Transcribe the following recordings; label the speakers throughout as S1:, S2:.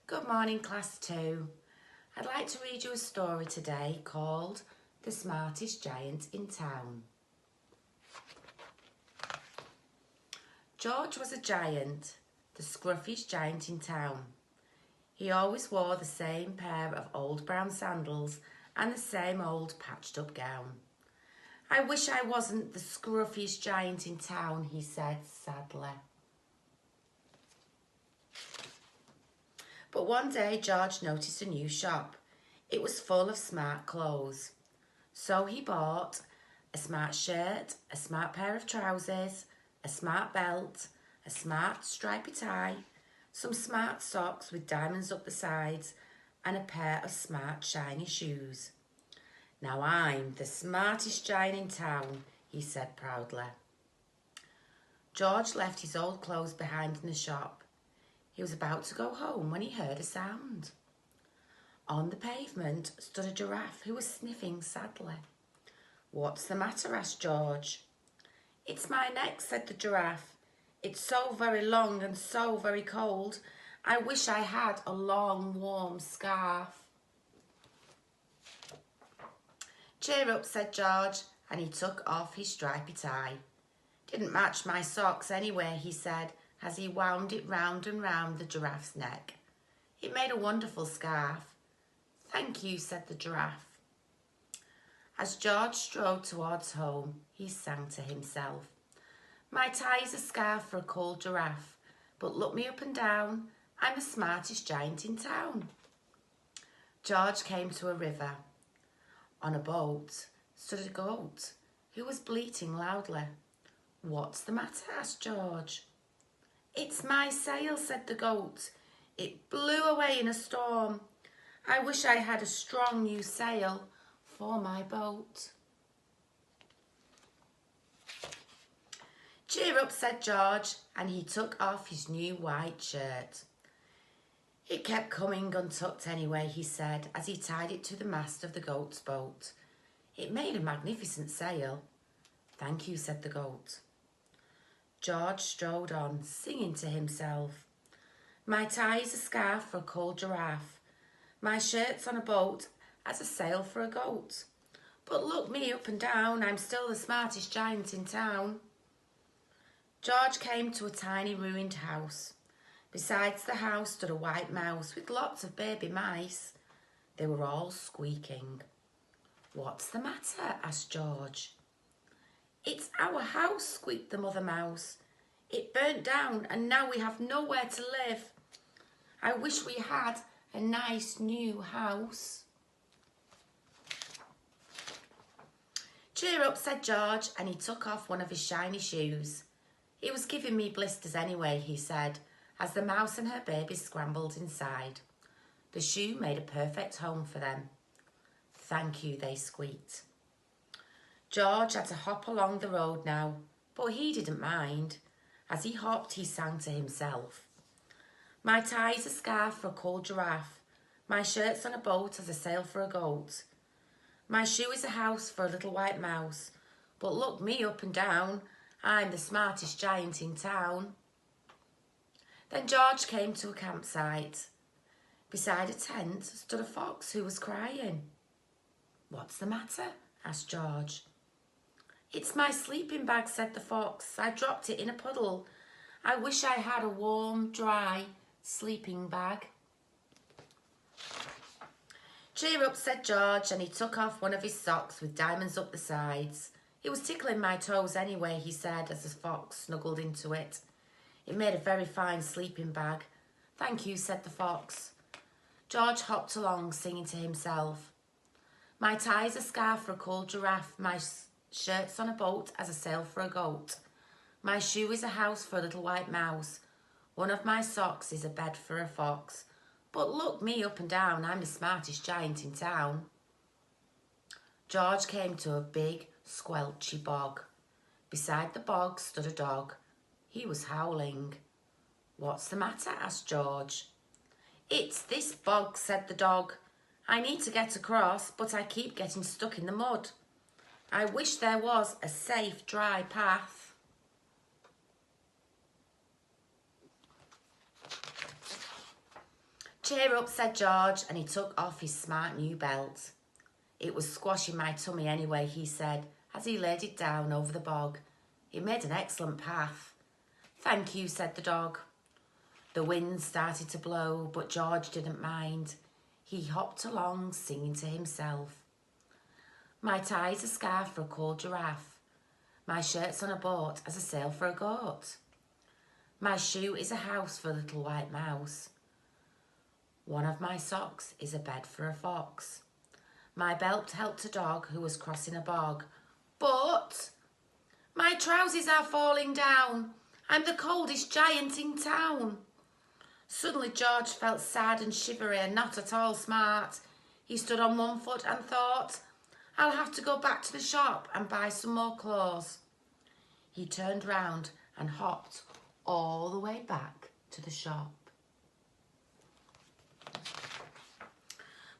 S1: Good morning, Class 2. I'd like to read you a story today called The Smartest Giant in Town. George was a giant, the scruffiest giant in town. He always wore the same pair of old brown sandals and the same old patched up gown. "I wish I wasn't the scruffiest giant in town," he said sadly. But one day George noticed a new shop. It was full of smart clothes. So he bought a smart shirt, a smart pair of trousers, a smart belt, a smart stripy tie, some smart socks with diamonds up the sides, and a pair of smart shiny shoes. "Now I'm the smartest giant in town," he said proudly. George left his old clothes behind in the shop. He was about to go home when he heard a sound. On the pavement stood a giraffe who was sniffing sadly. "What's the matter?" asked George. "It's my neck," said the giraffe. "It's so very long and so very cold. I wish I had a long, warm scarf." "Cheer up," said George, and he took off his stripy tie. "Didn't match my socks anyway," he said, as he wound it round and round the giraffe's neck. It made a wonderful scarf. "Thank you," said the giraffe. As George strode towards home, he sang to himself. "My tie is a scarf for a cold giraffe, but look me up and down, I'm the smartest giant in town." George came to a river. On a boat stood a goat who was bleating loudly. "What's the matter?" asked George. "It's my sail," said the goat. "It blew away in a storm. I wish I had a strong new sail for my boat." "Cheer up," said George, and he took off his new white shirt. "It kept coming untucked anyway," he said, as he tied it to the mast of the goat's boat. "It made a magnificent sail." "Thank you," said the goat. George strode on, singing to himself. "My tie is a scarf for a cold giraffe. My shirt's on a boat as a sail for a goat. But look me up and down, I'm still the smartest giant in town." George came to a tiny ruined house. Besides the house stood a white mouse with lots of baby mice. They were all squeaking. "What's the matter?" asked George. "It's our house," squeaked the mother mouse. "It burnt down and now we have nowhere to live. I wish we had a nice new house." "Cheer up," said George, and he took off one of his shiny shoes. "It was giving me blisters anyway," he said, as the mouse and her baby scrambled inside. The shoe made a perfect home for them. "Thank you," they squeaked. George had to hop along the road now, but he didn't mind. As he hopped, he sang to himself. "My tie's a scarf for a cold giraffe. My shirt's on a boat as a sail for a goat. My shoe is a house for a little white mouse. But look me up and down, I'm the smartest giant in town." Then George came to a campsite. Beside a tent stood a fox who was crying. "What's the matter?" asked George. "It's my sleeping bag," said the fox. "I dropped it in a puddle. I wish I had a warm, dry sleeping bag." "Cheer up," said George, and he took off one of his socks with diamonds up the sides. "It was tickling my toes anyway," he said, as the fox snuggled into it. "It made a very fine sleeping bag." "Thank you," said the fox. George hopped along, singing to himself. "My tie's a scarf for a cold giraffe. My shirt's on a boat as a sail for a goat. My shoe is a house for a little white mouse. One of my socks is a bed for a fox. But look me up and down, I'm the smartest giant in town." George came to a big, squelchy bog. Beside the bog stood a dog. He was howling. "What's the matter?" asked George. "It's this bog," said the dog. "I need to get across, but I keep getting stuck in the mud. I wish there was a safe, dry path." Cheer up, said George, and he took off his smart new belt. It was squashing my tummy anyway, he said, as he laid it down over the bog. It made an excellent path. Thank you, said the dog. The wind started to blow, but George didn't mind. He hopped along, singing to himself. My tie's a scarf for a cold giraffe. My shirt's on a boat as a sail for a goat. My shoe is a house for a little white mouse. One of my socks is a bed for a fox. My belt helped a dog who was crossing a bog. But my trousers are falling down. I'm the coldest giant in town. Suddenly George felt sad and shivery and not at all smart. He stood on one foot and thought, I'll have to go back to the shop and buy some more clothes. He turned round and hopped all the way back to the shop.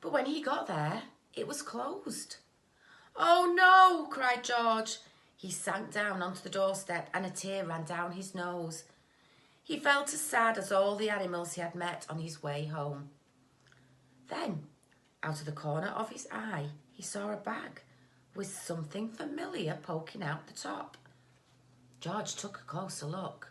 S1: But when he got there, it was closed. Oh no, cried George. He sank down onto the doorstep and a tear ran down his nose. He felt as sad as all the animals he had met on his way home. Then, out of the corner of his eye, he saw a bag with something familiar poking out the top. George took a closer look.